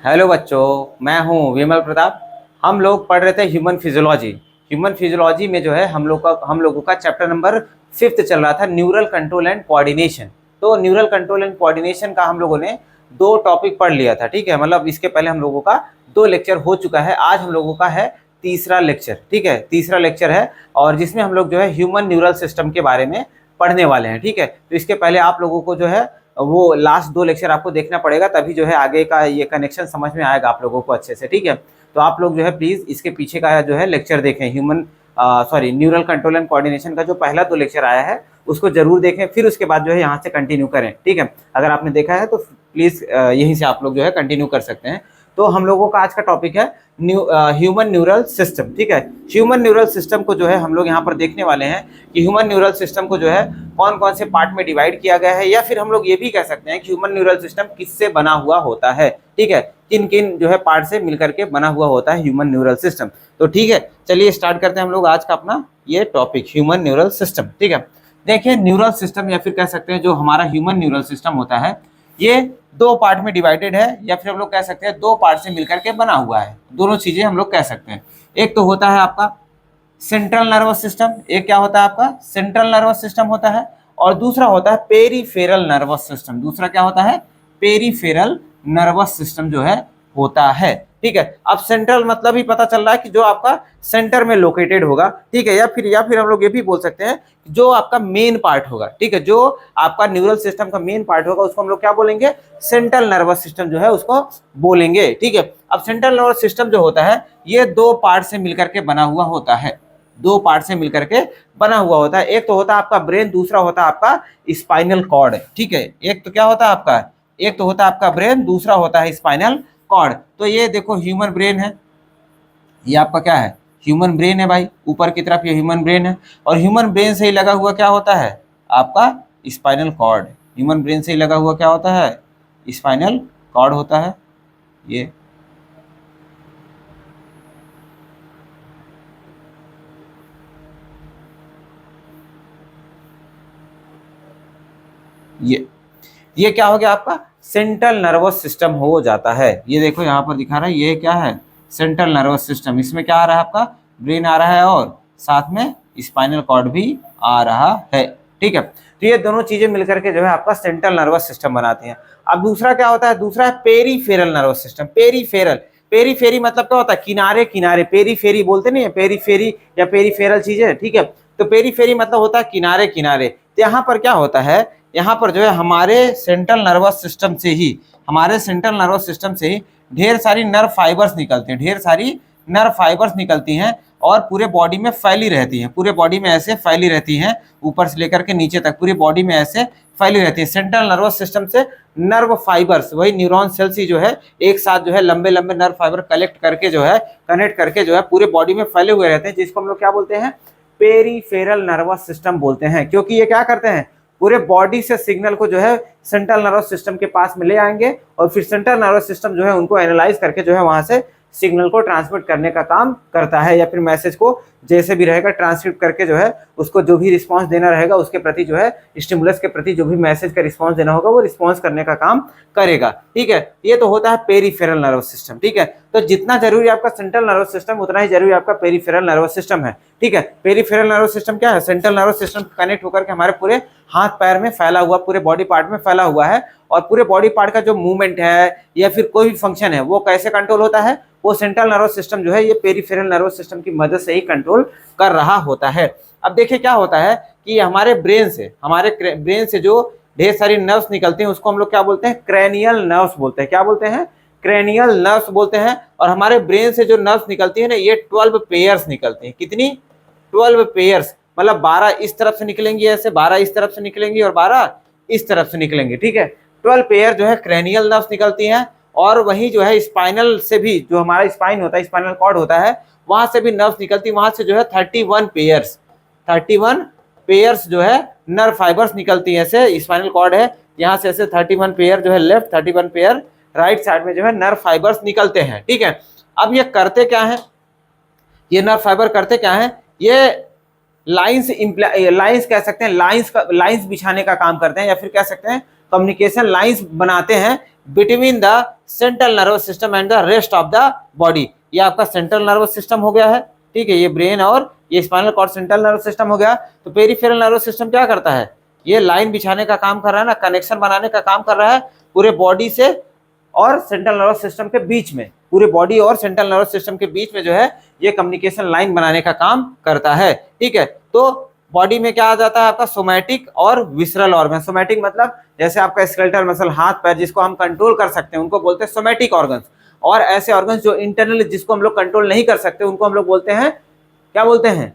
Hello बच्चों, मैं हूं विमल प्रताप। हम लोग पढ़ रहे थे ह्यूमन फिजियोलॉजी। ह्यूमन फिजियोलॉजी में जो है हम लोगों का चैप्टर नंबर 5 चल रहा था, न्यूरल कंट्रोल एंड कोऑर्डिनेशन। तो न्यूरल कंट्रोल एंड कोऑर्डिनेशन का हम लोगों ने 2 टॉपिक पढ़ लिया था। ठीक है, मतलब इसके पहले हम लोगों का 2 लेक्चर हो चुका है। आज हम लोगों का है तीसरा लेक्चर। ठीक है, तीसरा लेक्चर है और जिसमें हम लोग जो है ह्यूमन न्यूरल सिस्टम के बारे में पढ़ने वाले हैं। ठीक है, तो इसके पहले आप लोगों को जो है वो लास्ट 2 लेक्चर आपको देखना पड़ेगा, तभी जो है आगे का ये कनेक्शन समझ में आएगा आप लोगों को अच्छे से। ठीक है, तो आप लोग जो है प्लीज इसके पीछे का जो है लेक्चर देखें, न्यूरल कंट्रोल एंड कोऑर्डिनेशन का जो पहला 2 लेक्चर आया है उसको जरूर देखें, फिर उसके बाद जो है यहाँ से कंटिन्यू करें। ठीक है, अगर आपने देखा है तो प्लीज यहीं से आप लोग जो है कंटिन्यू कर सकते हैं। तो हम लोगों का आज का टॉपिक है ह्यूमन न्यूरल सिस्टम। ठीक है, ह्यूमन न्यूरल सिस्टम को जो है हम लोग यहाँ पर देखने वाले हैं कि ह्यूमन न्यूरल सिस्टम को जो है कौन कौन से पार्ट में डिवाइड किया गया है, या फिर हम लोग ये भी कह सकते हैं कि ह्यूमन न्यूरल सिस्टम किससे बना हुआ होता है। ठीक है, किन किन जो है पार्ट से मिलकर के बना हुआ होता है ह्यूमन न्यूरल सिस्टम। तो ठीक है, चलिए स्टार्ट करते हैं हम लोग आज का अपना ये टॉपिक ह्यूमन न्यूरल सिस्टम। ठीक है, देखिए न्यूरल सिस्टम या फिर कह सकते हैं जो हमारा ह्यूमन न्यूरल सिस्टम होता है ये 2 पार्ट में डिवाइडेड है, या फिर हम लोग कह सकते हैं 2 पार्ट से मिलकर के बना हुआ है। दोनों चीजें हम लोग कह सकते हैं। एक तो होता है आपका सेंट्रल नर्वस सिस्टम, एक क्या होता है आपका सेंट्रल नर्वस सिस्टम होता है, और दूसरा होता है पेरीफेरल नर्वस सिस्टम। दूसरा क्या होता है, पेरीफेरल नर्वस सिस्टम जो है होता है। ठीक है, अब सेंट्रल मतलब ही पता चल रहा है कि जो आपका सेंटर में लोकेटेड होगा। ठीक है, या फिर हम लोग ये भी बोल सकते हैं जो आपका मेन पार्ट होगा। ठीक है, जो आपका न्यूरल सिस्टम का मेन पार्ट होगा उसको हम लोग क्या बोलेंगे, सेंट्रल नर्वस सिस्टम जो है उसको बोलेंगे। ठीक है, अब सेंट्रल नर्वस सिस्टम जो होता है ये 2 पार्ट से मिलकर के बना हुआ होता है। 2 पार्ट से मिलकर के बना हुआ होता है। एक तो होता है आपका ब्रेन, दूसरा होता है आपका स्पाइनल कॉर्ड। ठीक है, एक तो क्या होता है आपका, एक तो होता है आपका ब्रेन, दूसरा होता है स्पाइनल कॉर्ड। तो ये देखो ह्यूमन ब्रेन है, ये आपका क्या है, ह्यूमन ब्रेन है भाई। ऊपर की तरफ ये ह्यूमन ब्रेन है, और ह्यूमन ब्रेन से ही लगा हुआ क्या होता है आपका स्पाइनल कॉर्ड। ह्यूमन ब्रेन से ही लगा हुआ क्या होता है, स्पाइनल कॉर्ड होता है। ये ये क्या हो गया आपका सेंट्रल नर्वस सिस्टम हो जाता है। ये देखो यहाँ पर दिखा रहा है, ये क्या है सेंट्रल नर्वस सिस्टम। इसमें क्या आ रहा है आपका ब्रेन आ रहा है और साथ में स्पाइनल कॉर्ड भी आ रहा है। ठीक है, तो ये दोनों चीजें मिलकर के जो है आपका सेंट्रल नर्वस सिस्टम बनाते हैं। अब दूसरा क्या होता है, दूसरा है peripheral nervous system. Peripheral, periphery मतलब क्या होता है, किनारे किनारे, पेरीफेरी बोलते नहीं है, पेरीफेरी या पेरीफेरल चीजें। ठीक है, तो पेरीफेरी मतलब होता है किनारे किनारे। तो यहाँ पर क्या होता है, यहाँ पर जो है हमारे सेंट्रल नर्वस सिस्टम से ही, हमारे सेंट्रल नर्वस सिस्टम से ही ढेर सारी नर्व फाइबर्स निकलते हैं, ढेर सारी नर्व फाइबर्स निकलती हैं और पूरे बॉडी में फैली रहती हैं, पूरे बॉडी में ऐसे फैली रहती हैं, ऊपर से लेकर के नीचे तक पूरी बॉडी में ऐसे फैली रहती है। सेंट्रल नर्वस सिस्टम से नर्व फाइबर्स, वही न्यूरॉन सेल्स ही जो है एक साथ जो है लंबे लंबे नर्व फाइबर कलेक्ट करके जो है कनेक्ट करके जो है पूरे बॉडी में फैले हुए रहते हैं, जिसको हम लोग क्या बोलते हैं, पेरीफेरल नर्वस सिस्टम बोलते हैं। क्योंकि ये क्या करते हैं, पूरे बॉडी से सिग्नल को जो है सेंट्रल नर्वस सिस्टम के पास में ले आएंगे, और फिर सेंट्रल नर्वस सिस्टम जो है उनको एनालाइज करके जो है वहां से सिग्नल को ट्रांसमिट करने का काम करता है, या फिर मैसेज को जैसे भी रहेगा ट्रांसक्रिप्ट करके जो है उसको जो भी रिस्पांस देना रहेगा उसके प्रति जो है स्टिमुलस के प्रति जो भी मैसेज का रिस्पांस देना होगा वो रिस्पांस करने का काम करेगा। ठीक है, ये तो होता है पेरीफेरल नर्वस सिस्टम। ठीक है, तो जितना जरूरी आपका सेंट्रल नर्वस सिस्टम उतना ही जरूरी आपका पेरीफेरल नर्वस सिस्टम है। ठीक है, पेरीफेरल नर्वस सिस्टम क्या है, सेंट्रल नर्वस सिस्टम कनेक्ट होकर के हमारे पूरे हाथ पैर में फैला हुआ, पूरे बॉडी पार्ट में फैला हुआ है, और पूरे बॉडी पार्ट का जो मूवमेंट है या फिर कोई भी फंक्शन है वो कैसे कंट्रोल होता है, वो सेंट्रल नर्वस सिस्टम जो है ये पेरीफेरल नर्वस सिस्टम की मदद से ही कंट्रोल कर रहा होता है। अब देखिए क्या होता है कि हमारे ब्रेन से जो ढेर सारी नर्व्स निकलते हैं उसको हम लोग क्या बोलते हैं, क्रेनियल नर्व्स बोलते हैं। क्या बोलते हैं, क्रेनियल नर्व्स बोलते हैं। और हमारे ब्रेन से जो नर्व्स निकलती है ना ये 12 पेयर्स निकलती हैं। कितनी, 12 पेयर्स, मतलब 12 इस तरफ से निकलेंगी ऐसे, 12 इस तरफ से निकलेंगी और 12 इस तरफ से निकलेंगी। ठीक है, 12 पेयर जो है क्रेनियल नर्व्स निकलती हैं, और वही जो है स्पाइनल से भी, जो हमारा स्पाइन होता है, स्पाइनल कॉर्ड होता है, वहां से भी नर्व्स निकलती है, वहां से जो है 31 पेयर्स जो है नर्व फाइबर्स निकलती है। ऐसे स्पाइनल कॉर्ड है, यहाँ से ऐसे 31 पेयर जो है लेफ्ट, 31 पेयर राइट साइड में जो है नर्व फाइबर्स निकलते हैं। ठीक है, अब ये करते क्या है, ये नर्व फाइबर करते क्या है, ये लाइंस कह सकते हैं, लाइंस बिछाने का काम करते हैं, या फिर कह सकते हैं कम्युनिकेशन लाइंस बनाते हैं, between the central nervous system and the rest of the body. ये आपका सेंट्रल नर्वस सिस्टम हो गया है, ठीक है, ये ब्रेन और ये spinal cord central nervous system हो गया। तो पेरिफेरल नर्वस सिस्टम क्या करता है, ये लाइन बिछाने का काम कर रहा है ना, कनेक्शन बनाने का काम कर रहा है पूरे बॉडी से और सेंट्रल नर्वस सिस्टम के बीच में, पूरे बॉडी और सेंट्रल नर्वस सिस्टम के बीच में जो है ये कम्युनिकेशन लाइन बनाने का काम करता है, ठीक है। तो बॉडी में क्या आ जाता है आपका सोमैटिक और विसरल ऑर्गन। सोमैटिक मतलब जैसे आपका स्केलेटल मसल, हाथ पैर जिसको हम कंट्रोल कर सकते हैं उनको बोलते हैं सोमैटिक ऑर्गन्स, और ऐसे ऑर्गन्स जो इंटरनली जिसको हम लोग कंट्रोल नहीं कर सकते उनको हम लोग बोलते हैं, क्या बोलते हैं,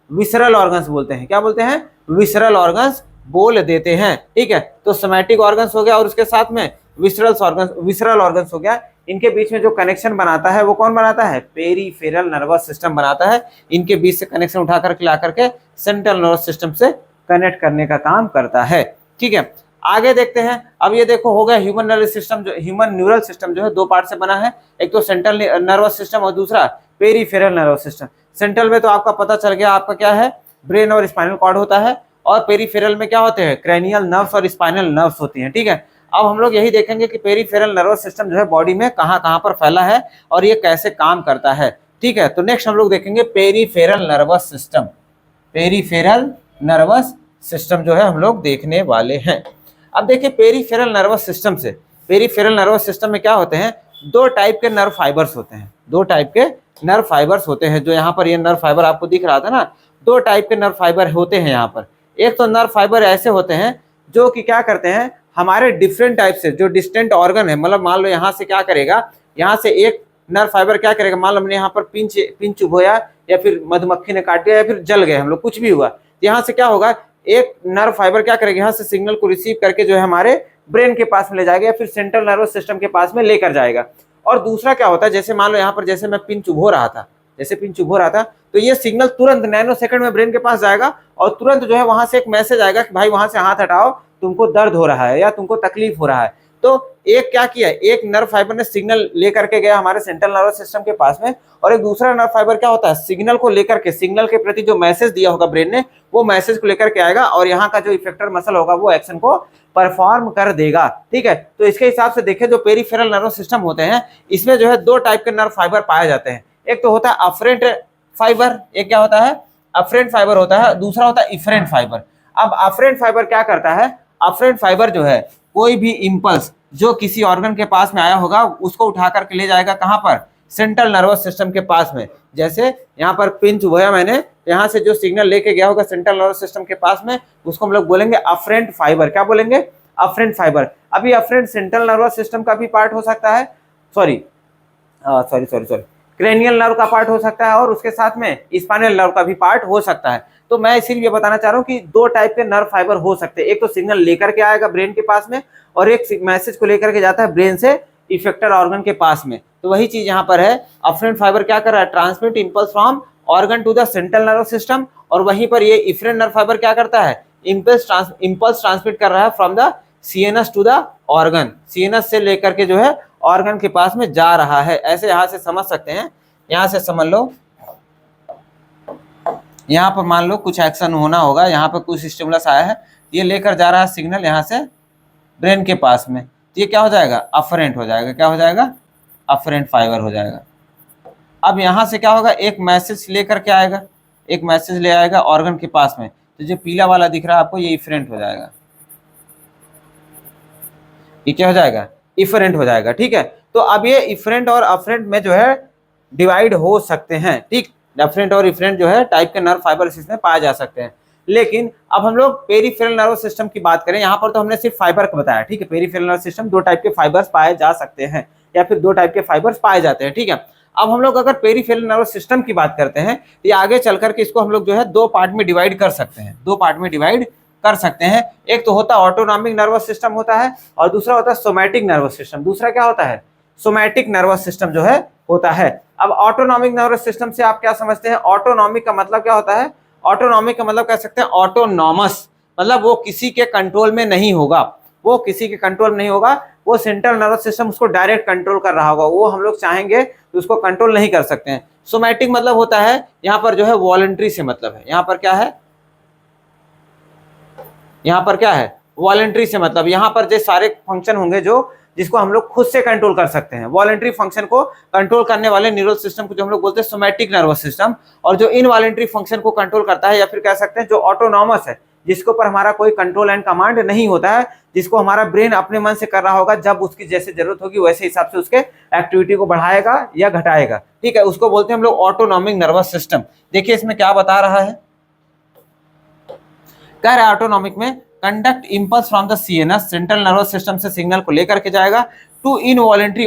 विसरल ऑर्गन्स बोलते हैं। क्या बोलते हैं, विसरल ऑर्गन्स बोल देते हैं, ठीक है। तो सोमैटिक ऑर्गन्स हो गया और उसके साथ में विसरल ऑर्गन्स हो गया। इनके बीच में जो कनेक्शन बनाता है वो कौन बनाता है, पेरिफेरल नर्वस सिस्टम बनाता है। इनके बीच से कनेक्शन उठा करके ला करके सेंट्रल नर्वस सिस्टम से कनेक्ट करने का काम करता है, ठीक है। आगे देखते हैं। अब ये देखो हो गया ह्यूमन नर्वस सिस्टम, जो ह्यूमन न्यूरल सिस्टम जो है दो पार्ट से बना है, एक तो सेंट्रल नर्वस सिस्टम और दूसरा पेरिफेरल नर्वस सिस्टम। सेंट्रल में तो आपका पता चल गया आपका क्या है, ब्रेन और स्पाइनल कॉर्ड होता है, और पेरिफेरल में क्या होते हैं, क्रैनियल नर्व्स और स्पाइनल नर्व्स होती हैं, ठीक है। अब हम लोग यही देखेंगे कि पेरिफेरल नर्वस सिस्टम जो है बॉडी में कहाँ कहाँ पर फैला है और ये कैसे काम करता है, ठीक है। तो नेक्स्ट हम लोग देखेंगे peripheral nervous system. Peripheral nervous system जो है हम लोग देखने वाले हैं। अब देखिए पेरिफेरल नर्वस सिस्टम से, पेरिफेरल नर्वस सिस्टम में क्या होते हैं, दो टाइप के नर्व फाइबर्स होते हैं, दो टाइप के नर्व फाइबर्स होते हैं। जो यहाँ पर ये नर्व फाइबर आपको दिख रहा था ना, दो टाइप के नर्व फाइबर होते हैं यहाँ पर। एक तो नर्व फाइबर ऐसे होते हैं जो कि क्या करते हैं, हमारे डिफरेंट टाइप से जो डिस्टेंट ऑर्गन है, मतलब मान लो यहाँ से क्या करेगा, यहाँ से एक नर्व फाइबर क्या करेगा, मान लो हमने यहाँ पर पिंच चुभोया या फिर मधुमक्खी ने काट दिया या फिर जल गए हम लोग, कुछ भी हुआ, यहाँ से क्या होगा, एक नर्व फाइबर क्या करेगा, यहाँ से सिग्नल को रिसीव करके जो है हमारे ब्रेन के पास में ले जाएगा या फिर सेंट्रल नर्वस सिस्टम के पास में लेकर जाएगा। और दूसरा क्या होता है, जैसे मान लो यहाँ पर जैसे मैं पिन चुभो रहा था, जैसे पिन चुभो रहा था, तो ये सिग्नल तुरंत नैनो सेकंड में ब्रेन के पास जाएगा और तुरंत जो है वहां से एक मैसेज आएगा कि भाई वहां से हाथ हटाओ, तुमको दर्द हो रहा है या तुमको तकलीफ हो रहा है। तो एक क्या किया, एक नर्व फाइबर ने सिग्नल लेकर के गया हमारे सेंट्रल नर्वस सिस्टम के पास में, और एक दूसरा नर्व फाइबर क्या होता है, सिग्नल को लेकर के, सिग्नल के प्रति जो मैसेज दिया होगा ब्रेन ने, वो मैसेज को लेकर के आएगा और यहाँ का जो इफेक्टर मसल होगा वो एक्शन को परफॉर्म कर देगा, ठीक है। तो इसके हिसाब से देखें जो पेरिफेरल नर्वस सिस्टम होते हैं इसमें जो है दो टाइप के नर्व फाइबर पाए जाते हैं। एक तो होता है अफरेंट फाइबर, एक क्या होता है, अफरेंट फाइबर होता है, दूसरा होता है इफरेंट फाइबर। अब अफरेंट फाइबर क्या करता है, अफरेंट फाइबर जो है कोई भी इंपल्स जो किसी ऑर्गन के पास में आया होगा उसको उठा करके ले जाएगा कहाँ पर, सेंट्रल नर्वस सिस्टम के पास में। जैसे यहाँ पर पिंच हुआ मैंने, यहाँ से जो सिग्नल लेके गया होगा सेंट्रल नर्वस सिस्टम के पास में, उसको हम लोग बोलेंगे अफरेंट फाइबर। क्या बोलेंगे, अफरेंट फाइबर। अभी अफरेंट सेंट्रल नर्वस सिस्टम का भी पार्ट हो सकता है, सॉरी क्रेनियल नर्व का पार्ट हो सकता है और उसके साथ में स्पाइनल नर्व का भी पार्ट हो सकता है। तो मैं इसीलिए बताना चाह रहा हूँ कि दो टाइप के नर्व फाइबर हो सकते हैं, एक तो सिग्नल लेकर के आएगा ब्रेन के पास में और एक मैसेज को लेकर के जाता है ब्रेन से इफेक्टर ऑर्गन के पास में। तो वही चीज यहाँ पर है, अफरेंट फाइबर क्या कर रहा है, transmit impulse from organ to the central nervous system, और वहीं पर ये इफरेंट नर्व फाइबर क्या करता है, इंपल्स ट्रांसमिट कर रहा है from the CNS to the organ, CNS से लेकर के जो है ऑर्गन के पास में जा रहा है। ऐसे यहाँ से समझ सकते हैं, यहाँ से समझ लो, यहाँ पर मान लो कुछ एक्शन होना होगा, यहाँ पर कुछ स्टिमुलस आया है, ये लेकर जा रहा है सिग्नल यहाँ से ब्रेन के पास में, तो ये क्या हो जाएगा, अफरेंट हो जाएगा। क्या हो जाएगा, अफरेंट फाइबर हो जाएगा। अब यहाँ से क्या होगा, एक मैसेज लेकर के आएगा, एक मैसेज ले आएगा ऑर्गन के पास में, तो जो पीला वाला दिख रहा है आपको ये इफरेंट हो जाएगा, ये क्या हो जाएगा, इफरेंट हो जाएगा, ठीक है। तो अब ये इफरेंट और अफरेंट में जो है डिवाइड हो सकते हैं, ठीक, अफरेंट और इफरेंट जो है टाइप के नर्व फाइबर इसमें पाए जा सकते हैं। लेकिन अब हम लोग पेरिफेरल नर्वस सिस्टम की बात करें, यहाँ पर तो हमने सिर्फ फाइबर का बताया, ठीक है। पेरिफेरल नर्वस सिस्टम दो टाइप के फाइबर्स पाए जा सकते हैं या फिर दो टाइप के फाइबर्स पाए जाते हैं, ठीक है। अब हम लोग अगर पेरिफेरल नर्वस सिस्टम की बात करते हैं तो ये आगे चल करके इसको हम लोग जो है दो पार्ट में डिवाइड कर सकते हैं, दो पार्ट में डिवाइड कर सकते हैं। एक तो होता है ऑटोनॉमिक नर्वस सिस्टम होता है और दूसरा होता है सोमैटिक नर्वस सिस्टम। दूसरा क्या होता है, सोमैटिक नर्वस सिस्टम जो है होता है। अब ऑटोनॉमिक नर्वस सिस्टम से आप क्या समझते हैं, ऑटोनॉमिक का मतलब क्या होता है, ऑटोनॉमिक का मतलब कह सकते हैं ऑटोनॉमस, मतलब वो किसी के कंट्रोल में नहीं होगा, वो किसी के कंट्रोल नहीं होगा, वो सेंट्रल नर्वस सिस्टम उसको डायरेक्ट कंट्रोल कर रहा होगा, वो हम लोग चाहेंगे तो उसको कंट्रोल नहीं कर सकते हैं। सोमैटिक मतलब होता है यहाँ पर जो है वॉलंटरी से मतलब है, यहाँ पर क्या है, यहाँ पर क्या है, वॉलंटरी से मतलब यहाँ पर जो सारे फंक्शन होंगे जो जिसको हम लोग खुद से कंट्रोल कर सकते हैं। वॉलेंट्री फंक्शन को कंट्रोल करने वाले न्यूरल सिस्टम को जो हम लोग बोलते हैं सोमैटिक नर्वस सिस्टम, और जो इनवॉलेंट्री फंक्शन को कंट्रोल करता है या फिर कह सकते हैं जो ऑटोनॉमस है, जिसके ऊपर हमारा कोई कंट्रोल एंड कमांड नहीं होता है, जिसको हमारा ब्रेन अपने मन से कर रहा होगा, जब उसकी जैसे जरूरत होगी वैसे हिसाब से उसके एक्टिविटी को बढ़ाएगा या घटाएगा। ठीक है, उसको बोलते हैं हम लोग ऑटोनॉमिक नर्वस सिस्टम। देखिए इसमें क्या बता रहा है, कह रहा है ऑटोनॉमिक में conduct impulse from the CNS central nervous system से सिग्नल को लेकर के जाएगा टू इनवॉलेंट्री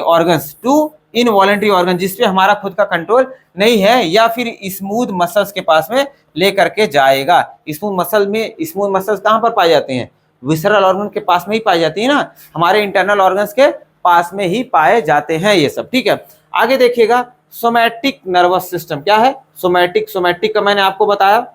ऑर्गन जिसपे हमारा खुद का कंट्रोल नहीं है, या फिर स्मूथ मसल्स के पास में लेकर के जाएगा। स्मूथ मसल्स कहां पर पाए जाते हैं? विसरल ऑर्गन के पास में ही पाई जाती है ना, हमारे इंटरनल ऑर्गन्स के पास में ही पाए जाते हैं ये सब। ठीक है, आगे देखिएगा सोमैटिक नर्वस सिस्टम क्या है। सोमैटिक का मैंने आपको बताया,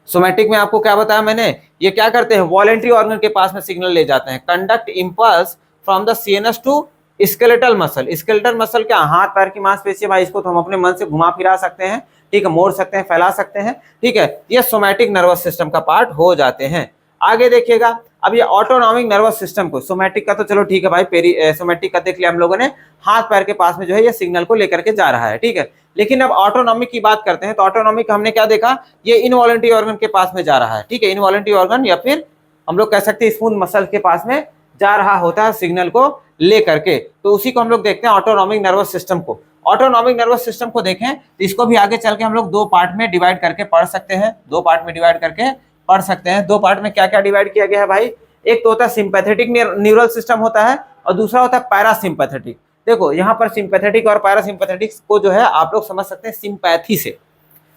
सोमैटिक में आपको क्या बताया मैंने, ये क्या करते हैं, वॉलेंट्री ऑर्गन के पास में सिग्नल ले जाते हैं। Conduct impulse from the CNS to skeletal muscle. Skeletal muscle क्या, हाथ पैर की मांसपेशी भाई, इसको तो हम अपने मन से घुमा फिरा सकते हैं, ठीक है, मोड़ सकते हैं, फैला सकते हैं। ठीक है, ये सोमैटिक नर्वस सिस्टम का पार्ट हो जाते हैं। आगे देखिएगा, अब ये ऑटोनॉमिक नर्वस सिस्टम को, सोमैटिक का तो चलो ठीक है भाई, सोमैटिक का देख लिया हम लोगों ने, हाथ पैर के पास में जो है ये सिग्नल को लेकर के जा रहा है। ठीक है, लेकिन अब ऑटोनॉमिक की बात करते हैं, तो ऑटोनॉमिक हमने क्या देखा, ये इनवॉलेंट्री ऑर्गन के पास में जा रहा है। ठीक है, इनवॉलेंट्री ऑर्गन या फिर हम लोग कह सकते हैं स्मूथ मसल के पास में जा रहा होता है सिग्नल को लेकर के, तो उसी को हम लोग देखते हैं ऑटोनॉमिक नर्वस सिस्टम को। ऑटोनॉमिक नर्वस सिस्टम को देखें तो इसको भी आगे चल के हम लोग दो पार्ट में डिवाइड करके पढ़ सकते हैं, दो पार्ट में डिवाइड करके पढ़ सकते हैं। दो पार्ट में क्या क्या डिवाइड किया गया है भाई, एक तो होता है सिंपैथेटिक न्यूरल सिस्टम होता है, और दूसरा होता है पैरासिम्पैथेटिक। देखो यहाँ पर सिंपैथेटिक और पैरासिम्पैथेटिक को जो है आप लोग समझ सकते हैं सिंपैथी से।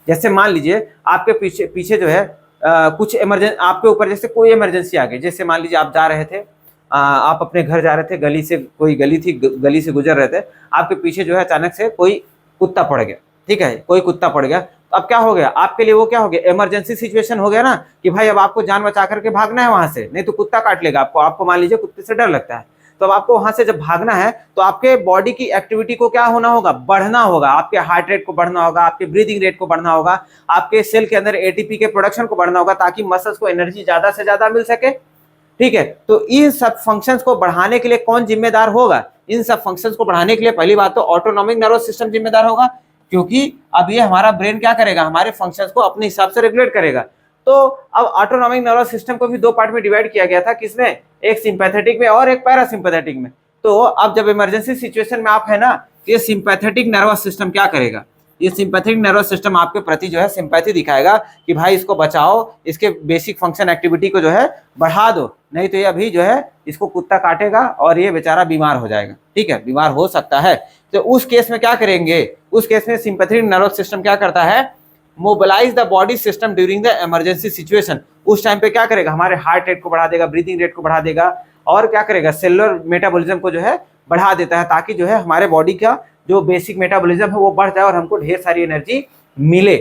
जैसे मान लीजिए आपके पीछे जो है कुछ इमरजेंसी, आपके ऊपर जैसे कोई इमरजेंसी आ गई, जैसे मान लीजिए आप जा रहे थे, आप अपने घर जा रहे थे, गली से कोई गली थी, गली से गुजर रहे थे, आपके पीछे जो है अचानक से कोई कुत्ता पड़ गया। ठीक है, कोई कुत्ता पड़ गया, तो अब क्या हो गया आपके लिए, वो क्या हो गया, इमरजेंसी सिचुएशन हो गया ना, कि भाई अब आपको जान बचा करके भागना है वहां से, नहीं तो कुत्ता काट लेगा आपको मान लीजिए कुत्ते से डर लगता है, तो अब आपको वहां से जब भागना है तो आपके बॉडी की एक्टिविटी को क्या होना होगा, बढ़ना होगा, आपके हार्ट रेट को बढ़ना होगा, आपके ब्रीदिंग रेट को बढ़ना होगा, आपके सेल के अंदर एटीपी के प्रोडक्शन को बढ़ना होगा, ताकि मसल्स को एनर्जी ज्यादा से ज्यादा मिल सके। ठीक है, तो इन सब फंक्शंस को बढ़ाने के लिए कौन जिम्मेदार होगा, इन सब फंक्शंस को बढ़ाने के लिए पहली बात तो ऑटोनॉमिक नर्वस सिस्टम जिम्मेदार होगा, क्योंकि अब ये हमारा ब्रेन क्या करेगा, हमारे फंक्शंस को अपने हिसाब से रेगुलेट करेगा। तो अब ऑटोनॉमिक नर्वस सिस्टम को भी दो पार्ट में डिवाइड किया गया था, किसमें, एक सिंपैथेटिक में और एक पैरासिम्पैथेटिक में। तो अब जब इमरजेंसी सिचुएशन में आप है ना, तो ये सिंपैथेटिक नर्वस सिस्टम क्या करेगा, ये सिंपैथेटिक नर्वस सिस्टम आपके प्रति जो है सिंपैथी दिखाएगा कि भाई इसको बचाओ, इसके बेसिक फंक्शन एक्टिविटी को जो है बढ़ा दो, नहीं तो ये अभी जो है इसको कुत्ता काटेगा और ये बेचारा बीमार हो जाएगा। ठीक है, बीमार हो सकता है। तो उस केस में क्या करेंगे, उस केस में सिंपैथेटिक नर्वस सिस्टम क्या करता है, mobilise the body system during the emergency situation. उस टाइम पे क्या करेगा, हमारे हार्ट रेट को बढ़ा देगा, ब्रीदिंग रेट को बढ़ा देगा, और क्या करेगा, सेलुलर मेटाबॉलिज्म को जो है बढ़ा देता है, ताकि जो है हमारे बॉडी का जो बेसिक मेटाबॉलिज्म है वो बढ़ जाए और हमको ढेर सारी एनर्जी मिले।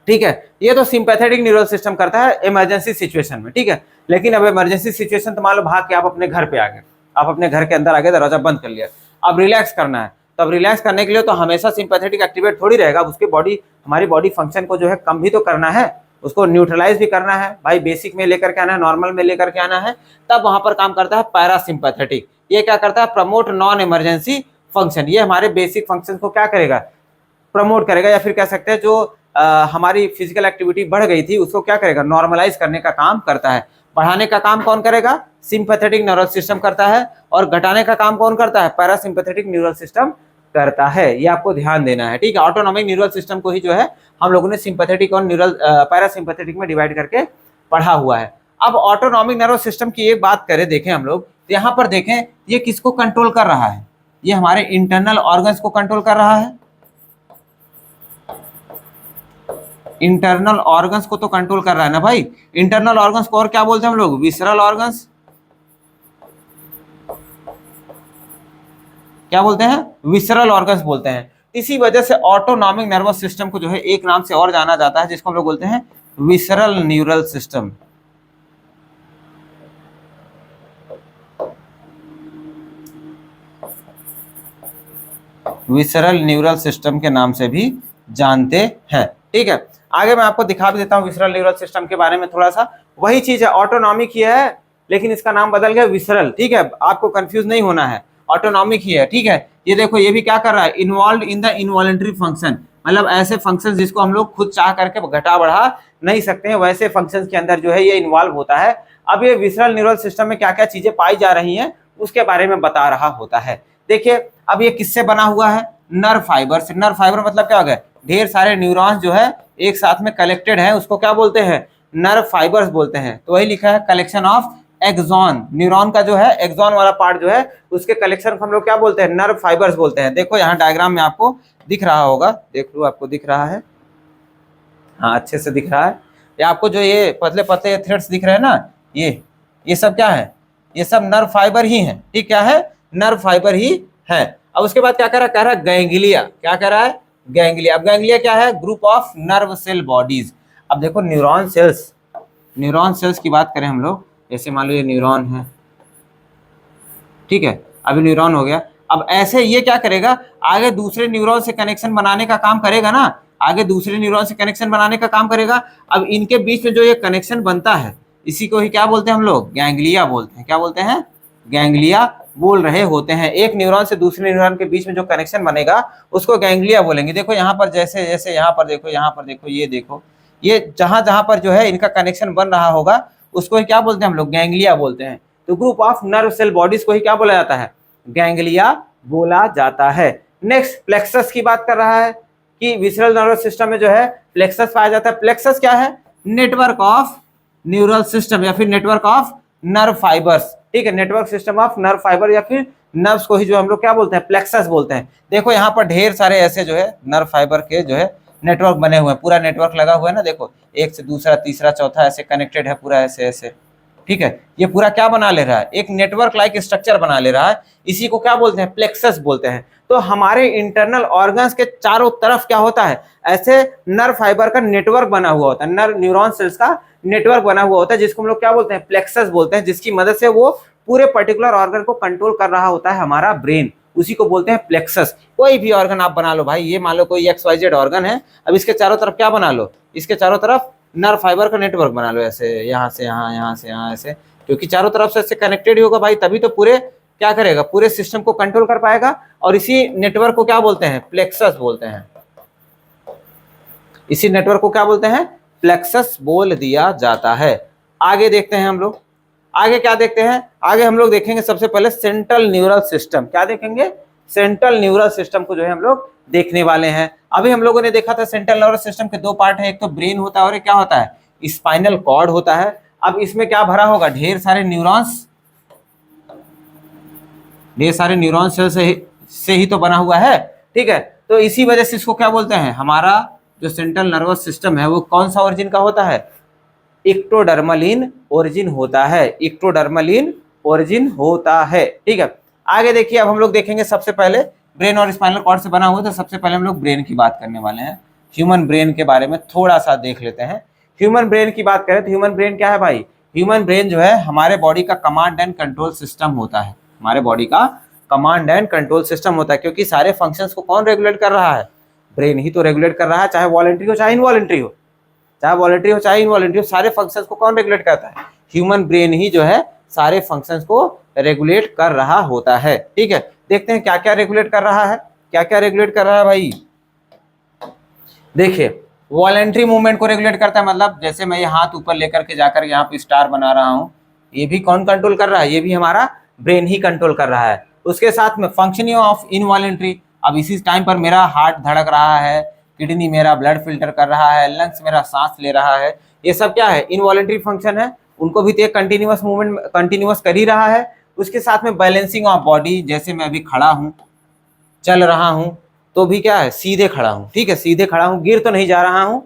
ठीक है, ये तो सिंपैथेटिक न्यूरल सिस्टम करता है इमरजेंसी सिचुएशन में। ठीक है, लेकिन अब इमरजेंसी सिचुएशन तो मान लो भाग के आप अपने घर पे आ गए, आप अपने घर के अंदर आ गए, दरवाजा बंद कर लिया, अब रिलैक्स करना है, तो अब रिलैक्स करने के लिए तो हमेशा सिंपैथेटिक एक्टिवेट थोड़ी रहेगा, उसके हमारी बॉडी फंक्शन को जो है कम भी तो करना है, उसको न्यूट्रलाइज भी करना है भाई, बेसिक में लेकर के आना है, नॉर्मल में लेकर के आना है, तब वहां पर काम करता है पैरासिम्पैथेटिक। ये क्या करता है, प्रमोट नॉन इमरजेंसी फंक्शन, ये हमारे बेसिक फंक्शन को क्या करेगा, प्रमोट करेगा, या फिर कह सकते हैं जो हमारी फिजिकल एक्टिविटी बढ़ गई थी उसको क्या करेगा, नॉर्मलाइज करने का काम करता है। बढ़ाने का काम कौन करेगा, सिंपैथेटिक न्यूरल सिस्टम करता है, और घटाने का काम कौन करता है, पैरासिम्पैथेटिक न्यूरल सिस्टम करता है। ये आपको ध्यान देना है। ठीक है, ऑटोनॉमिक न्यूरल सिस्टम को ही जो है हम लोगों ने सिंपैथेटिक और पैरासिम्पैथेटिक में डिवाइड करके पढ़ा हुआ है। अब ऑटोनॉमिक नर्वस सिस्टम की एक बात करें, देखें हम लोग, यहाँ पर देखें ये किसको कंट्रोल कर रहा है, ये हमारे इंटरनल ऑर्गन्स को कंट्रोल कर रहा है, इंटरनल ऑर्गन्स को तो कंट्रोल कर रहा है ना भाई। इंटरनल ऑर्गन्स को और क्या बोलते हैं हम लोग, विसरल ऑर्गन्स, क्या बोलते हैं, विसरल ऑर्गन्स बोलते हैं। इसी वजह से ऑटोनॉमिक नर्वस सिस्टम को जो है एक नाम से और जाना जाता है, जिसको हम लोग बोलते हैं visceral neural system. Visceral neural system के नाम से भी जानते हैं। ठीक है, आगे मैं आपको दिखा भी देता हूं विसरल न्यूरल सिस्टम के बारे में थोड़ा सा। वही चीज है, ऑटोनॉमिक ही है, लेकिन इसका नाम बदल गया विसरल, ठीक है, आपको कंफ्यूज नहीं होना है, ऑटोनॉमिक ही है, ठीक है। ये देखो ये भी क्या कर रहा है, involve in the involuntary function, मतलब ऐसे फंक्शन जिसको हम लोग खुद चाह करके घटा बढ़ा नहीं सकते हैं, वैसे फंक्शंस के अंदर जो है ये इन्वॉल्व होता है। अब ये विसरल न्यूरल सिस्टम में क्या क्या चीजें पाई जा रही हैं उसके बारे में बता रहा होता है। देखिए अब ये किससे बना हुआ है, नर्व फाइबर से। नर्व फाइबर मतलब क्या हो गया, ढेर सारे न्यूरॉन्स जो है एक साथ में कलेक्टेड है, उसको क्या बोलते हैं, नर्व फाइबर्स बोलते हैं। तो वही लिखा है कलेक्शन ऑफ एक्सॉन, न्यूरॉन का जो है एक्सॉन वाला पार्ट जो है उसके कलेक्शन को हम लोग क्या बोलते हैं, नर्व फाइबर्स बोलते हैं। देखो यहाँ डायग्राम में आपको दिख रहा होगा, देख लो आपको दिख रहा है, हाँ अच्छे से दिख रहा है। ये आपको जो ये पतले पतले थ्रेड्स दिख रहे हैं ना, ये सब क्या है, ये सब नर्व फाइबर ही है, ठीक, क्या है, नर्व फाइबर ही है। अब उसके बाद क्या कह रहा है गैंग्लिया, क्या कह रहा है, गैंग्लिया। अब गैंग्लिया क्या है, group of nerve cell bodies. अब देखो न्यूरॉन सेल्स की बात करें हम लोग, जैसे मान लो ये न्यूरॉन है, ठीक है, अभी न्यूरॉन हो गया। अब ऐसे ये क्या करेगा, आगे दूसरे न्यूरॉन से कनेक्शन बनाने का काम करेगा ना, आगे दूसरे न्यूरॉन से कनेक्शन बनाने का काम करेगा। अब इनके बीच में जो ये कनेक्शन बनता है इसी को ही क्या बोलते हैं हम लोग, गैंग्लिया बोलते हैं। क्या बोलते हैं, गैंग्लिया बोल रहे होते हैं। एक न्यूरॉन से दूसरे न्यूरॉन के बीच में जो कनेक्शन बनेगा उसको गैंग्लिया बोलेंगे। देखो यहाँ पर जैसे जैसे यहाँ पर देखो, ये देखो, ये जहां जहां पर जो है इनका कनेक्शन बन रहा होगा उसको ही क्या बोलते हैं हम लोग, गैंग्लिया बोलते हैं। तो group of nerve cell bodies को ही क्या बोला जाता है, गैंग्लिया बोला जाता है। नेक्स्ट प्लेक्सस की बात कर रहा है कि विसरल नर्वस सिस्टम में जो है प्लेक्सस पाया जाता है। प्लेक्सस क्या है, नेटवर्क ऑफ न्यूरल सिस्टम या फिर नेटवर्क ऑफ नर्व फाइबर्स, ठीक है, network system of nerve fibre या फिर नर्व्स को ही जो हम लोग क्या बोलते हैं, प्लेक्सस बोलते हैं। देखो यहाँ पर ढेर सारे ऐसे जो है नर्व फाइबर के जो है नेटवर्क बने हुए हैं, पूरा नेटवर्क लगा हुआ है ना, देखो एक से दूसरा तीसरा चौथा ऐसे कनेक्टेड है पूरा, ऐसे ऐसे, ठीक है। ये पूरा क्या बना ले रहा है, एक नेटवर्क लाइक स्ट्रक्चर बना ले रहा है, इसी को क्या बोलते हैं, प्लेक्सस बोलते हैं। तो हमारे इंटरनल ऑर्गन्स के चारों तरफ क्या होता है, ऐसे नर्व फाइबर का नेटवर्क बना हुआ होता है, नर्व न्यूरॉन सेल्स का नेटवर्क बना हुआ होता है, जिसको हम लोग क्या बोलते हैं, प्लेक्सस बोलते हैं, जिसकी मदद से वो पूरे पर्टिकुलर ऑर्गन को कंट्रोल कर रहा होता है हमारा ब्रेन, उसी को बोलते हैं प्लेक्सस। कोई भी ऑर्गन आप बना लो भाई, ये मान लो कोई XYZ ऑर्गन है, अब इसके चारों तरफ क्या बना लो, इसके चारों तरफ नर्व फाइबर का नेटवर्क बना लो, ऐसे यहाँ से यहाँ, यहाँ से यहाँ, ऐसे, क्योंकि चारों तरफ से ऐसे कनेक्टेड ही होगा भाई, तभी तो पूरे क्या करेगा, पूरे सिस्टम को कंट्रोल कर पाएगा। और इसी नेटवर्क को क्या बोलते हैं, प्लेक्सस बोलते हैं। इसी नेटवर्क को क्या बोलते हैं, प्लेक्सस बोल दिया जाता है। आगे देखते हैं हम लोग, आगे क्या देखते हैं, आगे हम लोग देखेंगे सबसे पहले सेंट्रल न्यूरल सिस्टम। क्या देखेंगे, सेंट्रल न्यूरल सिस्टम को जो है हम लोग देखने वाले हैं। अभी हम लोगों ने देखा था सेंट्रल न्यूरल सिस्टम के दो पार्ट है, एक तो ब्रेन होता है और एक क्या होता है, स्पाइनल कॉर्ड होता है। अब इसमें क्या भरा होगा, ढेर सारे न्यूरॉन्स, ढेर सारे न्यूरॉन सेल से ही तो बना हुआ है, ठीक है। तो इसी वजह से इसको क्या बोलते हैं, हमारा जो सेंट्रल नर्वस सिस्टम है वो कौन सा ओरिजिन का होता है, इक्टोडर्मल इन ओरिजिन होता है, इक्टोडर्मल इन ओरिजिन होता है, ठीक है। आगे देखिए, अब हम लोग देखेंगे सबसे पहले ब्रेन और स्पाइनल कॉर्ड से बना हुआ, तो सबसे पहले हम लोग ब्रेन की बात करने वाले हैं। ह्यूमन ब्रेन के बारे में थोड़ा सा देख लेते हैं। ह्यूमन ब्रेन की बात करें तो ह्यूमन ब्रेन क्या है भाई, ह्यूमन ब्रेन जो है हमारे बॉडी का कमांड एंड कंट्रोल सिस्टम होता है, हमारे बॉडी का कमांड एंड कंट्रोल सिस्टम होता है, क्योंकि सारे फंक्शंस को कौन रेगुलेट कर रहा है, ब्रेन ही तो रेगुलेट कर रहा है, चाहे वॉलंटरी हो चाहे इनवॉलंटरी हो, चाहे वॉलंटरी हो चाहे इनवॉलंटरी हो, सारे फंक्शंस को कौन रेगुलेट करता है, ह्यूमन ब्रेन ही जो है सारे फंक्शंस को रेगुलेट कर रहा होता है, ठीक है। देखते हैं क्या क्या रेगुलेट कर रहा है, क्या क्या रेगुलेट कर रहा है भाई। देखिए वॉलंटरी मूवमेंट को रेगुलेट करता है, मतलब जैसे मैं ये हाथ ऊपर लेकर के जाकर यहाँ पे स्टार बना रहा हूँ, ये भी कौन कंट्रोल कर रहा है, ये भी हमारा ब्रेन ही कंट्रोल कर रहा है। उसके साथ में फंक्शनिंग ऑफ इनवॉलंटरी, अब इसी टाइम पर मेरा हार्ट धड़क रहा है, किडनी मेरा ब्लड फिल्टर कर रहा है, लंग्स मेरा सांस ले रहा है, ये सब क्या है, इनवॉलंटरी फंक्शन है, उनको भी तो एक कंटिन्यूअस मूवमेंट कंटिन्यूअस कर ही रहा है। उसके साथ में बैलेंसिंग ऑफ बॉडी, जैसे मैं अभी खड़ा हूँ चल रहा हूँ तो भी क्या है, सीधे खड़ा हूँ, ठीक है, सीधे खड़ा हूँ, गिर तो नहीं जा रहा हूँ,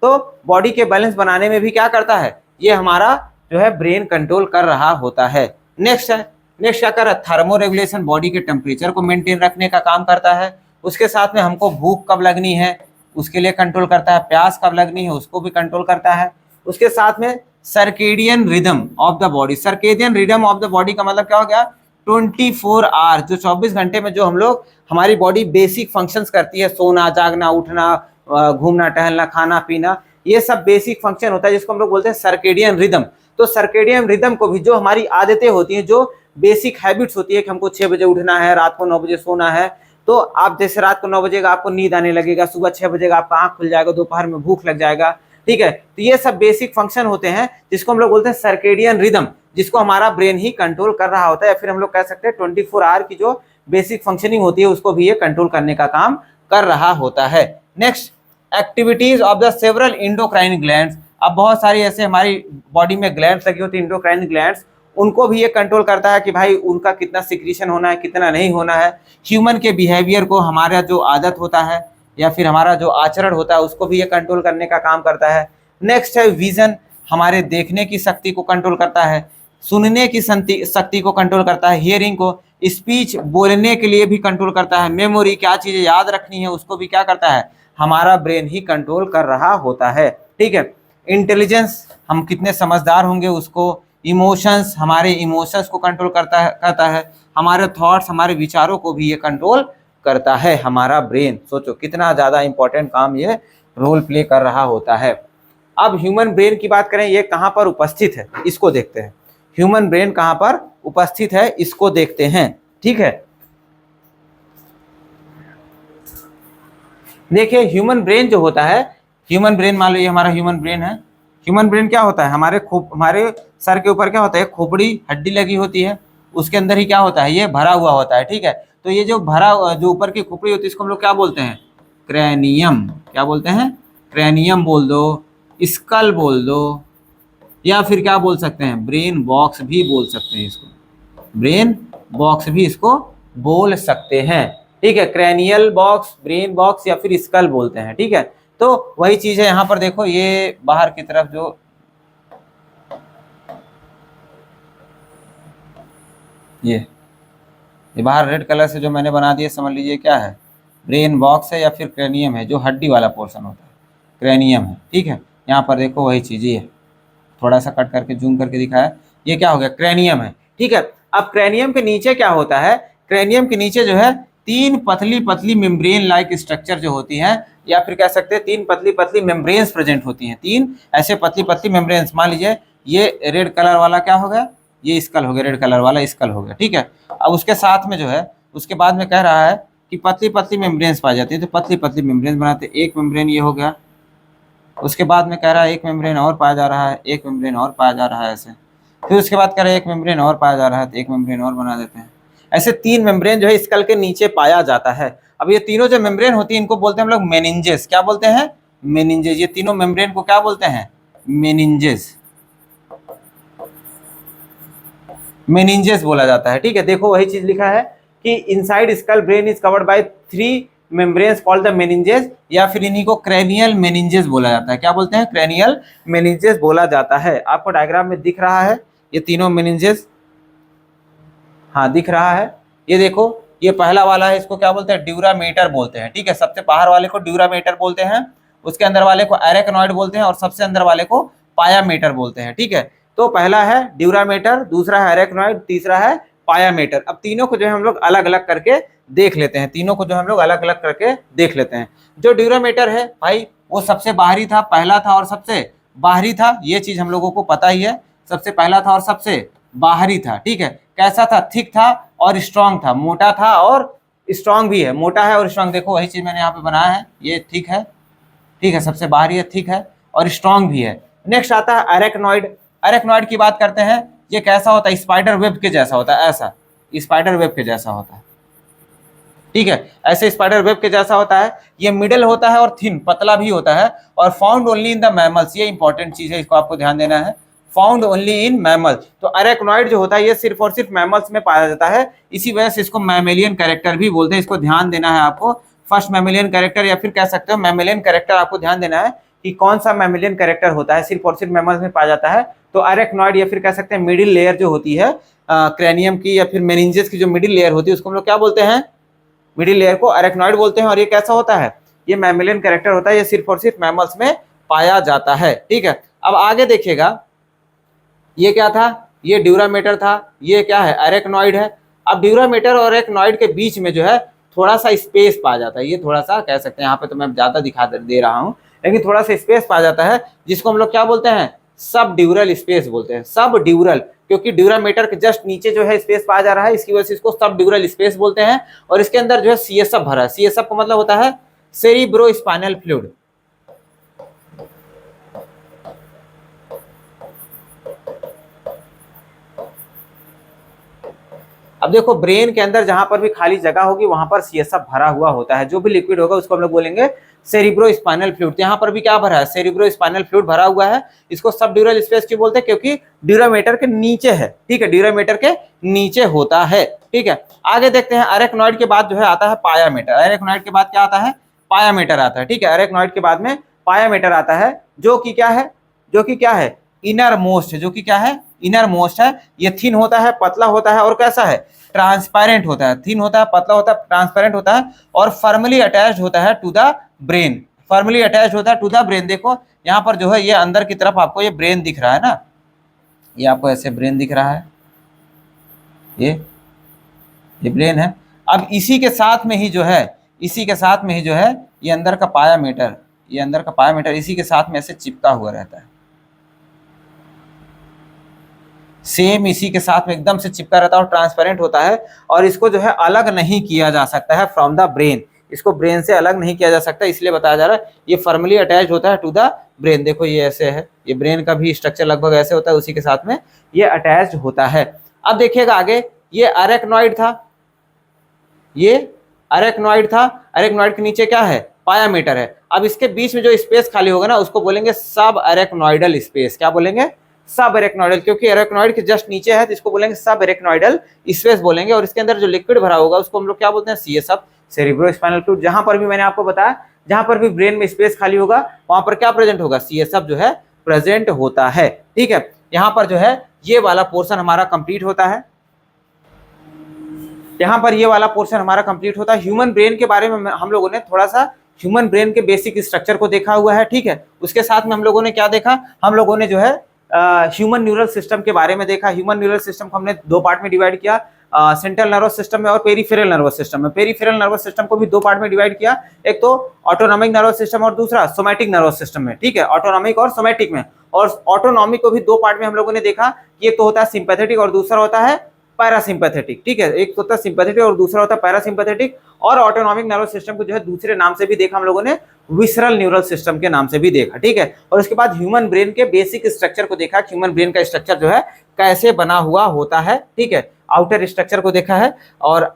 तो बॉडी के बैलेंस बनाने में भी क्या करता है, ये हमारा जो है ब्रेन कंट्रोल कर रहा होता है। नेक्स्ट क्या कर रहा है, थर्मो रेगुलेशन, बॉडी के टेम्परेचर को मेंटेन रखने का काम करता है। उसके साथ में हमको भूख कब लगनी है उसके लिए कंट्रोल करता है, प्यास कब लगनी है उसको भी कंट्रोल करता है। उसके साथ में circadian rhythm of the body, circadian rhythm of the body का मतलब क्या हो गया, 24 आवर, जो 24 घंटे में जो हम लोग हमारी बॉडी बेसिक फंक्शंस करती है, सोना जागना उठना घूमना टहलना खाना पीना, ये सब बेसिक फंक्शन होता है जिसको हम लोग बोलते हैं सर्केडियन रिदम। तो सर्केडियन रिदम को भी, जो हमारी आदतें होती हैं, जो बेसिक हैबिट्स होती है कि हमको 6 बजे उठना है, रात को 9 बजे सोना है, तो आप जैसे रात को 9 बजे का आपको नींद आने लगेगा, सुबह 6 बजे का आपका आंख खुल जाएगा, दोपहर में भूख लग जाएगा, ठीक है। तो ये सब बेसिक फंक्शन होते हैं जिसको हम लोग बोलते हैं सर्केडियन रिदम, जिसको हमारा ब्रेन ही कंट्रोल कर रहा होता है, या फिर हम लोग कह सकते हैं 24 आवर की जो बेसिक फंक्शनिंग होती है उसको भी ये कंट्रोल करने का काम कर रहा होता है। Next, activities of the several endocrine glands. अब बहुत सारी ऐसे हमारी बॉडी में ग्लैंड्स लगी होती है, इंडोक्राइन ग्लैंड्स, उनको भी ये कंट्रोल करता है कि भाई उनका कितना सिक्रीशन होना है, कितना नहीं होना है। ह्यूमन के बिहेवियर को, हमारा जो आदत होता है या फिर हमारा जो आचरण होता है उसको भी ये कंट्रोल करने का काम करता है। नेक्स्ट है विजन, हमारे देखने की शक्ति को कंट्रोल करता है, सुनने की शक्ति को कंट्रोल करता है, हियरिंग को, स्पीच बोलने के लिए भी कंट्रोल करता है, मेमोरी, क्या चीजें याद रखनी है उसको भी क्या करता है, हमारा ब्रेन ही कंट्रोल कर रहा होता है, ठीक है। इंटेलिजेंस, हम कितने समझदार होंगे उसको, इमोशंस, हमारे इमोशंस को कंट्रोल करता है, हमारे थॉट्स, हमारे विचारों को भी ये कंट्रोल करता है हमारा ब्रेन। सोचो कितना ज़्यादा इंपॉर्टेंट काम ये रोल प्ले कर रहा होता है। अब ह्यूमन ब्रेन की बात करें, ये कहाँ पर उपस्थित है इसको देखते हैं। ह्यूमन ब्रेन कहाँ पर उपस्थित है इसको देखते हैं, ठीक है। देखिए ह्यूमन ब्रेन जो होता है, ह्यूमन ब्रेन मान लो ये हमारा ह्यूमन ब्रेन है। ह्यूमन ब्रेन क्या होता है, हमारे सर के ऊपर क्या होता है, खोपड़ी हड्डी लगी होती है, उसके अंदर ही क्या होता है, ये भरा हुआ होता है, ठीक है। तो ये जो जो ऊपर की खोपड़ी होती है इसको हम लोग क्या बोलते हैं, क्रैनियम। क्या बोलते हैं, क्रैनियम बोल दो, स्कल बोल दो, या फिर क्या बोल सकते हैं, ब्रेन बॉक्स भी बोल सकते हैं इसको, ब्रेन बॉक्स भी इसको बोल सकते हैं, ठीक है। क्रैनियल बॉक्स, ब्रेन बॉक्स या फिर स्कल बोलते हैं, ठीक है। तो वही चीज है यहाँ पर देखो, ये बाहर की तरफ जो ये बाहर रेड कलर से जो मैंने बना दिया, समझ लीजिए क्या है, ब्रेन बॉक्स है या फिर क्रैनियम है, जो हड्डी वाला पोर्शन होता है क्रैनियम है, ठीक है। यहाँ पर देखो वही चीज ही है, थोड़ा सा कट करके जूम करके दिखाया, ये क्या हो गया, क्रैनियम है, ठीक है। अब क्रैनियम के नीचे क्या होता है, क्रैनियम के नीचे जो है 3 पतली पतली मेम्ब्रेन लाइक स्ट्रक्चर जो होती हैं, या फिर कह सकते हैं 3 पतली पतली मेम्ब्रेन्स प्रेजेंट होती हैं, 3 ऐसे पतली पतली मेम्ब्रेन्स। मान लीजिए ये रेड कलर वाला क्या हो गया, ये स्कल हो गया, रेड कलर वाला स्कल हो गया, ठीक है। अब उसके साथ में जो है, उसके बाद में कह रहा है कि पतली पतली मेम्ब्रेन्स पाई जाती है, तो पतली पतली मेम्ब्रेन्स बनाते हैं। एक मेम्ब्रेन ये हो गया, उसके बाद में कह रहा है एक मेम्ब्रेन और पाया जा रहा है, एक मेम्ब्रेन और पाया जा रहा है ऐसे, फिर उसके बाद कह रहा है एक मेम्ब्रेन और पाया जा रहा है, तो एक मेम्ब्रेन और बना देते हैं। ऐसे 3 मेम्ब्रेन जो है स्कल के नीचे पाया जाता है। अब ये तीनों जो मेम्ब्रेन होती है इनको बोलते हैं हम लोग मेनिंजेस। क्या बोलते हैं, मेनिंजेस। ये तीनों मेम्ब्रेन को क्या बोलते हैं, मेनिंजेस, मेनिंजेस बोला जाता है, ठीक है। देखो वही चीज लिखा है कि inside skull brain is covered by 3 membranes called the meninges, या फिर इन्हीं को क्रैनियल मेनिंजेस बोला जाता है। क्या बोलते हैं, क्रैनियल मेनिंजेस बोला जाता है। आपको डायग्राम में दिख रहा है ये तीनों मेनिंजेस, हाँ दिख रहा है। ये देखो ये पहला वाला है, इसको क्या बोलते हैं, ड्यूरामेटर बोलते हैं, ठीक है। सबसे बाहर वाले को ड्यूरामेटर बोलते हैं, उसके अंदर वाले को एरेक्नॉइड बोलते हैं, और सबसे अंदर वाले को पायामेटर बोलते हैं, ठीक है। तो पहला है ड्यूरामेटर, दूसरा है एरेक्नॉइड, तीसरा है पायामेटर। अब तीनों को जो है हम लोग अलग अलग करके देख लेते हैं, तीनों को जो हम लोग अलग अलग करके देख लेते हैं। जो ड्यूरामेटर है भाई वो सबसे बाहरी था, पहला था और सबसे बाहरी था, ये चीज हम लोगों को पता ही है, सबसे पहला था और सबसे बाहरी था, ठीक है। कैसा था, थिक था और स्ट्रांग था, मोटा था और स्ट्रांग भी है, मोटा है और स्ट्रांग। देखो वही चीज मैंने यहाँ पे बनाया है, ये थिक है, ठीक है, सबसे बाहरी है, थिक है और स्ट्रांग भी है। नेक्स्ट आता है एरेक्नॉइड। एरेक्नॉइड की बात करते हैं, ये कैसा होता है, स्पाइडर वेब के जैसा होता है, ऐसा स्पाइडर वेब के जैसा होता है, ठीक है, ऐसे स्पाइडर वेब के जैसा होता है। ये मिडिल होता है और थिन, पतला भी होता है, और found only in the mammals. ये इंपॉर्टेंट चीज है, इसको आपको ध्यान देना है, फाउंड ओनली इन मैमल्स। तो अरेक्नॉइड जो होता है ये सिर्फ और सिर्फ मैमल्स में पाया जाता है, इसी वजह से इसको मैमेलियन कैरेक्टर भी बोलते हैं। इसको ध्यान देना है आपको, फर्स्ट मैमेलियन कैरेक्टर, या फिर कह सकते हो मैमेलियन कैरेक्टर। आपको ध्यान देना है कि कौन सा मैमेलियन कैरेक्टर होता है, सिर्फ और सिर्फ मैमल्स में पाया जाता है। तो अरेक्नॉइड या फिर कह सकते हैं मिडिल लेयर जो होती है क्रैनियम की या फिर मेनिंजेस की जो मिडिल लेयर होती है उसको हम लोग क्या बोलते हैं, मिडिल लेयर को अरेक्नॉइड बोलते हैं। और ये कैसा होता है, ये मैमेलियन कैरेक्टर होता है, ये सिर्फ और सिर्फ मैमल्स में पाया जाता है, ठीक है। अब आगे देखिएगा, ये क्या था, ये ड्यूरामेटर था, ये क्या है, अरेक्नॉइड है। अब ड्यूरामेटर और अरेक्नॉइड के बीच में जो है थोड़ा सा स्पेस पाया जाता है, ये थोड़ा सा कह सकते हैं, यहाँ पे तो मैं ज्यादा दिखा दे रहा हूँ, लेकिन थोड़ा सा स्पेस पाया जाता है, जिसको हम लोग क्या बोलते हैं, सब ड्यूरल स्पेस बोलते हैं, सब ड्यूरल, क्योंकि ड्यूरामीटर के जस्ट नीचे जो है स्पेस पाया जा रहा है, इसकी वजह से इसको सब ड्यूरल स्पेस बोलते हैं। और इसके अंदर जो है सीएसएफ भरा है, सीएसएफ का मतलब होता है सेरिब्रोस्पाइनल फ्लूइड। अब देखो ब्रेन के अंदर जहां पर भी खाली जगह होगी वहां पर सीएसएफ भरा हुआ होता है, जो भी लिक्विड होगा उसको हम लोग बोलेंगे सेरिब्रोस्पाइनल फ्लूइड। यहाँ पर भी क्या भरा है, सेरिब्रोस्पाइनल फ्लूइड भरा हुआ है। इसको सब ड्यूरल स्पेस क्यों बोलते हैं, क्योंकि ड्यूरामीटर के नीचे है, ठीक है, ड्यूरामीटर के नीचे होता है, ठीक है। आगे देखते हैं, अरेक्नॉइड के बाद जो है आता है पायामीटर। अरेक्नॉइड के बाद क्या आता है, पायामीटर आता है, ठीक है। अरेक्नॉइड के बाद में पायामीटर आता है, जो कि क्या है, जो कि क्या है, इनर मोस्ट है, जो कि क्या है, इनर मोस्ट है। ये थिन होता है, पतला होता है और कैसा है, ट्रांसपेरेंट होता है। थिन होता है, पतला होता है, ट्रांसपेरेंट होता है और फर्मली अटैच्ड होता है to the brain. Firmly attached होता है टू द ब्रेन। देखो यहाँ पर जो है ये अंदर की तरफ आपको ये ब्रेन दिख रहा है ना, ये आपको ऐसे ब्रेन दिख रहा है, ये ब्रेन है। अब इसी के साथ में ही जो है, इसी के साथ में ही जो है ये अंदर का पायामीटर, ये अंदर का पायामीटर इसी के साथ में ऐसे चिपका हुआ रहता है, सेम इसी के साथ में एकदम से चिपका रहता है और ट्रांसपेरेंट होता है। और इसको जो है अलग नहीं किया जा सकता है फ्रॉम द ब्रेन, इसको ब्रेन से अलग नहीं किया जा सकता, इसलिए बताया जा रहा है ये फर्मली अटैच होता है टू द ब्रेन। देखो ये ऐसे है, ये ब्रेन का भी स्ट्रक्चर लगभग ऐसे होता है, उसी के साथ में ये अटैच होता है। अब देखिएगा आगे, ये अरेक्नॉइड था, ये अरेक्नॉइड था, अरेक्नॉइड के नीचे क्या है, पायामीटर है। अब इसके बीच में जो स्पेस खाली होगा ना उसको बोलेंगे सब अरेक्नॉइडल स्पेस। क्या बोलेंगे, सब अरेक्नॉइडल, क्योंकि अरेक्नॉइड के जस्ट नीचे है तो इसको बोलेंगे सब अरेक्नॉइडल स्पेस बोलेंगे। और इसके अंदर जो लिक्विड भरा होगा उसको हम लोग क्या बोलते हैं, सीएसएफ, सेरिब्रोस्पाइनल फ्लूइड। जहां पर भी मैंने आपको बताया, जहां पर भी ब्रेन में स्पेस खाली होगा वहां पर क्या प्रेजेंट होगा, सीएसएफ जो है प्रेजेंट होता है, ठीक है। यहाँ पर जो है ये वाला पोर्शन हमारा कंप्लीट होता है, यहाँ पर ये वाला पोर्शन हमारा कंप्लीट होता है। ह्यूमन ब्रेन के बारे में हम लोगों ने थोड़ा सा ह्यूमन ब्रेन के बेसिक स्ट्रक्चर को देखा हुआ है, ठीक है। उसके साथ में हम लोगों ने क्या देखा, हम लोगों ने जो है ह्यूमन न्यूरल सिस्टम के बारे में देखा। ह्यूमन न्यूरल सिस्टम को हमने दो पार्ट में डिवाइड किया, सेंट्रल नर्वस सिस्टम में और पेरिफेरल नर्वस सिस्टम में। पेरिफेरल नर्वस सिस्टम को भी दो पार्ट में डिवाइड किया, एक तो ऑटोनॉमिक नर्वस सिस्टम और दूसरा सोमैटिक नर्वस सिस्टम में, ठीक है, ऑटोनॉमिक और सोमैटिक में। और ऑटोनॉमिक को भी दो पार्ट में हम लोगों ने देखा, एक तो होता है सिंपैथेटिक और दूसरा होता है पैरासिम्पैथेटिक, ठीक है। एक होता है सिंपैथेटिक और दूसरा होता है पैरासिम्पैथेटिक। और ऑटोनॉमिक नर्वस सिस्टम को जो है दूसरे नाम से भी देखा हम लोगों ने, विसरल न्यूरल सिस्टम के नाम से भी देखा, ठीक है। और उसके बाद ह्यूमन ब्रेन के बेसिक स्ट्रक्चर को देखा, ह्यूमन ब्रेन का स्ट्रक्चर जो है कैसे बना हुआ होता है, ठीक है, आउटर स्ट्रक्चर को देखा है। और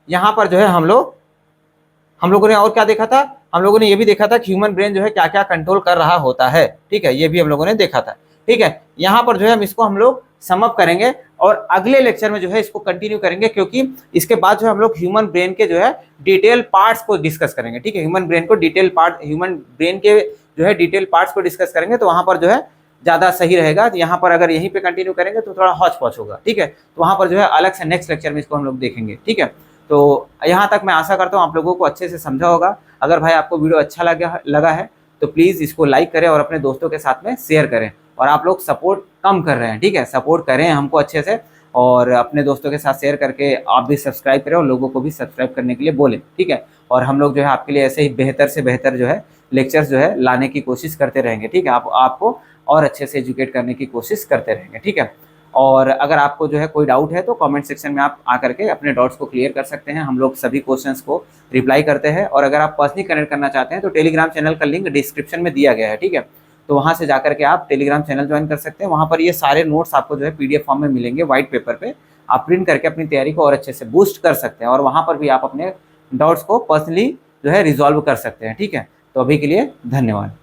यहाँ पर जो है हम लोगों ने और क्या देखा था, हम लोगों ने ये भी देखा था कि ह्यूमन ब्रेन जो है क्या क्या कंट्रोल कर रहा होता है, ठीक है, ये भी हम लोगों ने देखा था, ठीक है। यहाँ पर जो है हम लोग सम अप करेंगे और अगले लेक्चर में जो है इसको कंटिन्यू करेंगे, क्योंकि इसके बाद जो हम लोग ह्यूमन ब्रेन के जो है डिटेल पार्ट्स को डिस्कस करेंगे, ठीक है। ह्यूमन ब्रेन को डिटेल पार्ट, ह्यूमन ब्रेन के जो है डिटेल पार्ट्स को डिस्कस करेंगे, तो वहां पर जो है ज़्यादा सही रहेगा। यहाँ पर अगर यहीं पे कंटिन्यू करेंगे तो थोड़ा हौच पौच होगा, ठीक है। तो वहाँ पर जो है अलग से नेक्स्ट लेक्चर में इसको हम लोग देखेंगे, ठीक है। तो यहाँ तक मैं आशा करता हूँ आप लोगों को अच्छे से समझा होगा। अगर भाई आपको वीडियो अच्छा लगा है तो प्लीज़ इसको लाइक करें और अपने दोस्तों के साथ में शेयर करें। और आप लोग सपोर्ट कम कर रहे हैं, ठीक है, सपोर्ट करें हमको अच्छे से और अपने दोस्तों के साथ शेयर करके आप भी सब्सक्राइब करें और लोगों को भी सब्सक्राइब करने के लिए बोलें, ठीक है। और हम लोग जो है आपके लिए ऐसे ही बेहतर से बेहतर जो है लेक्चर्स जो है लाने की कोशिश करते रहेंगे, ठीक है। आपको और अच्छे से एजुकेट करने की कोशिश करते रहेंगे, ठीक है। और अगर आपको जो है कोई डाउट है तो कमेंट सेक्शन में आप आकर के अपने डाउट्स को क्लियर कर सकते हैं, हम लोग सभी क्वेश्चंस को रिप्लाई करते हैं। और अगर आप पर्सनली कनेक्ट करना चाहते हैं तो टेलीग्राम चैनल का लिंक डिस्क्रिप्शन में दिया गया है, ठीक है। तो वहाँ से जाकर के आप टेलीग्राम चैनल ज्वाइन कर सकते हैं। वहाँ पर ये सारे नोट्स आपको जो है PDF फॉर्म में मिलेंगे, व्हाइट पेपर पे आप प्रिंट करके अपनी तैयारी को और अच्छे से बूस्ट कर सकते हैं। और वहाँ पर भी आप अपने डाउट्स को पर्सनली जो है रिजॉल्व कर सकते हैं, ठीक है। तो अभी के लिए धन्यवाद।